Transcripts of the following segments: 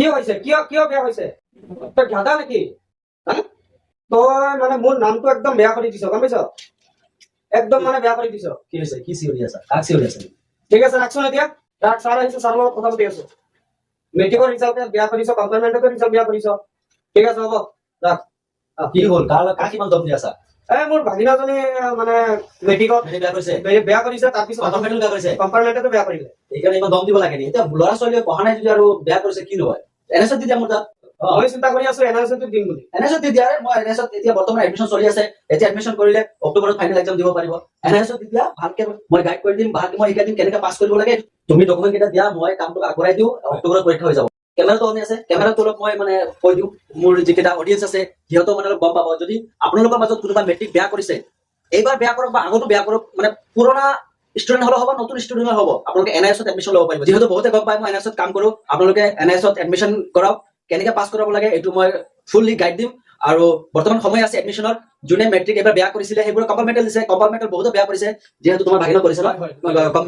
কি হৈছে কিয় কিয় বেয়া হৈছে তই গাধা নেকি তই মানে মোৰ নামটো একদম বেয়া কৰি দিছ গম পাইছ একদম মানে বেয়া কৰি দিছ কি হৈছে কি চিঞৰি আছা কাক চিঞৰি আছা ঠিক আছে ৰাখছোন এতিয়া ৰাখ ছাৰ আহিছে ছাৰৰ লগত কথা পাতি আছো মেট্ৰিকৰ ৰিজাল্ট বেয়া কৰিছ কম্পাৰ্টমেণ্টৰ ৰিজাল্ট বেয়া কৰিছ ঠিক আছে হ'ব ৰাখ কি হ'ল কাক ইমান দম দি আছা মোৰ ভাগিনাজনী মানে মেট্ৰিকত বেয়া কৰিছে বেয়া কৰিছে তাৰপিছত কম্পাৰ্টমেণ্টেল বেয়া কৰিছে কম্পাৰ্টমেণ্টতো বেয়া কৰিলে সেইকাৰণে ইমান দম দিব লাগে নি এতিয়া ল'ৰা ছোৱালীয়ে পঢ়া নাই যদি আৰু বেয়া কৰিছে কি নহয় এনএছত দি দিয়া মোৰ তাত মই চিন্তা কৰি আছো এনআৰএছটো দিম বুলি এনএছত দি দিয়া মই এনএছত এতিয়া বৰ্তমান এডমিশ্যন চলি আছে এতিয়া এডমিশ্যন কৰিলে অক্টোবৰত ফাইনেল এক্সাম দিব পাৰিব এনএছত দি দিয়া ভালকে মই গাইড কৰি দিম ভালকে মই শিকাই দিম কেনেকে পাছ কৰিব লাগে তুমি ডকুমেণ্ট কেইটা দিয়া মই কামটো আগবঢ়াই দিওঁ অক্টোবৰত পৰীক্ষা হৈ যাব কেমেৰাটো অন আছে কেমেৰাটো অলপ মই মানে কৈ দিওঁ মোৰ যিকেইটা অডিয়েঞ্চ আছে সিহঁতেও মানে অলপ গম পাব যদি আপোনালোকৰ মাজত কোনোবা মেট্ৰিক বেয়া কৰিছে এইবাৰ বেয়া কৰক বা আগতো বেয়া কৰক মানে পুৰণা ষ্টুডেণ্ট হলেও হ'ব নতুন ষ্টুডেণ্ট হ'ব আপোনালোকে এনআইএছত এডমিশ্যন ল'ব পাৰিব যিহেতু বহুতে গম পায় মই এনআইএছত কাম কৰো আপোনালোকে এনআইএছত এডমিশ্যন কৰক কেনেকে পাছ কৰাব লাগে এইটো মই ফুললি গাইড দিম আৰু বৰ্তমান সময় আছে এডমিশ্যনৰ যোনে মেট্ৰিক এবাৰ বেয়া কৰিছিলে সেইবোৰ কম্পাৰ্টমেণ্টেল দিছে কম্পাৰ্টমেণ্টেল বহুতে বেয়া কৰিছে যিহেতু তোমাৰ ভাগিনা কৰিছে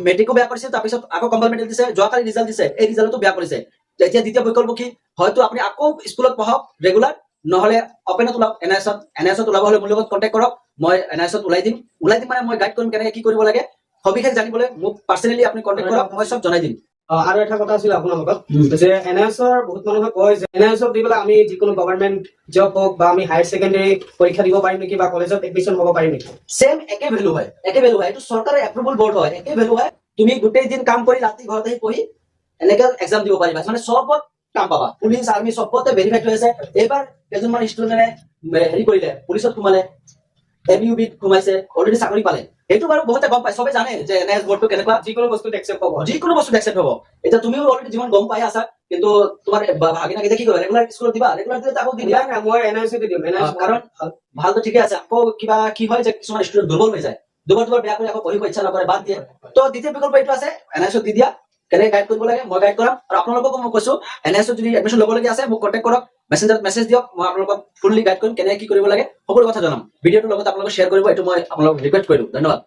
মেট্ৰিকো বেয়া কৰিছে তাৰপিছত আকৌ কম্পাৰ্টমেণ্টেল দিছে যোৱাকালি ৰিজাল্ট দিছে এই ৰিজাল্টটো বেয়া কৰিছে এতিয়া দ্বিতীয় বিকল্প কি হয়তো আপুনি আকৌ স্কুলত পঢ়ক ৰেগুলাৰ নহলে অপেনত ওলাওক এনআইএছত ওলাব হলে মোৰ লগত কণ্টেক্ট কৰক মই এনআইএছত ওলাই দিম মানে মই গাইড কৰিম কেনেকে কি কৰিব লাগে সবিশেষ জানিবলৈ মোক পাৰ্চনেলি আপুনি কণ্টেক্ট কৰক মই চব জনাই দিম আৰু এটা কথা আছিল আপোনালোকক যে এনআইএছৰ বহুত মানুহে কয় যে এনআইএছত দি পেলাই আমি যিকোনো গভৰ্ণমেণ্ট জব হওক বা আমি হায়াৰ ছেকেণ্ডেৰী পৰীক্ষা দিব পাৰিম নেকি বা কলেজত এডমিশ্যন হ'ব পাৰিম নেকি সেম একে ভ্যালু হয় এইটো চৰকাৰৰ এপ্ৰুভেল বৰ্ড হয় একে ভ্যালু হয় তুমি গোটেই দিন কাম কৰি ৰাতি ঘৰত আহি পঢ়ি এনেকে এক্সাম দিব পাৰিবা মানে চবত কাম পাবা পুলিচ আৰ্মি চবতে ভেৰিফাইড হৈ আছে এইবাৰ কেইজনমান ষ্টুডেণ্টে হেৰি কৰিলে পুলিচত সোমালে এমইউবিত সোমাইছে অলৰেডি চাকৰি পালে সেইটো বাৰু বহুতে গম পায় চবে জানে যে এনআইএছ বৰ্ডটো কেনেকুৱা যিকোনো বস্তুত একচেপ্ট হ'ব এতিয়া তুমিও অলৰেডি যিমান গম পাই আছা কিন্তু তোমাৰ ভাগিনা কেইটা কি কৰিবা ৰেগুলাৰ স্কুলত দিবা ৰেগুলাৰ দিলে আকৌ দি দিয়া মই এনআইএছতে দিম কাৰণ ভালতো ঠিকে আছে আকৌ কিবা কি হয় যে কিছুমান ষ্টুডেণ্ট দুৰ্বল হৈ যায় দুবাৰ বেয়া কৰি আকৌ পঢ়িব ইচ্ছা নকৰে বাদ দিয়ে তো দ্বিতীয় বিকল্প এইটো আছে এনআইএছত দি দিয়া কেনেকে গাইড কৰিব লাগে মই গাইড কৰাম আৰু আপোনালোককো মই কৈছো এনআইএছত যদি এডমিশ্যন ল'বলগীয়া আছে মোক কণ্টেক্ট কৰক মেছেঞ্জাৰত মেছেজ দিয়ক মই আপোনালোকক ফুললি গাইড কৰিম কেনেকে কি কৰিব লাগে সকলো কথা জনাম ভিডিঅ'টোৰ লগত আপোনালোকক শ্বেয়াৰ কৰিব এইটো মই আপোনালোকক ৰিকুৱেষ্ট কৰিলো ধন্যবাদ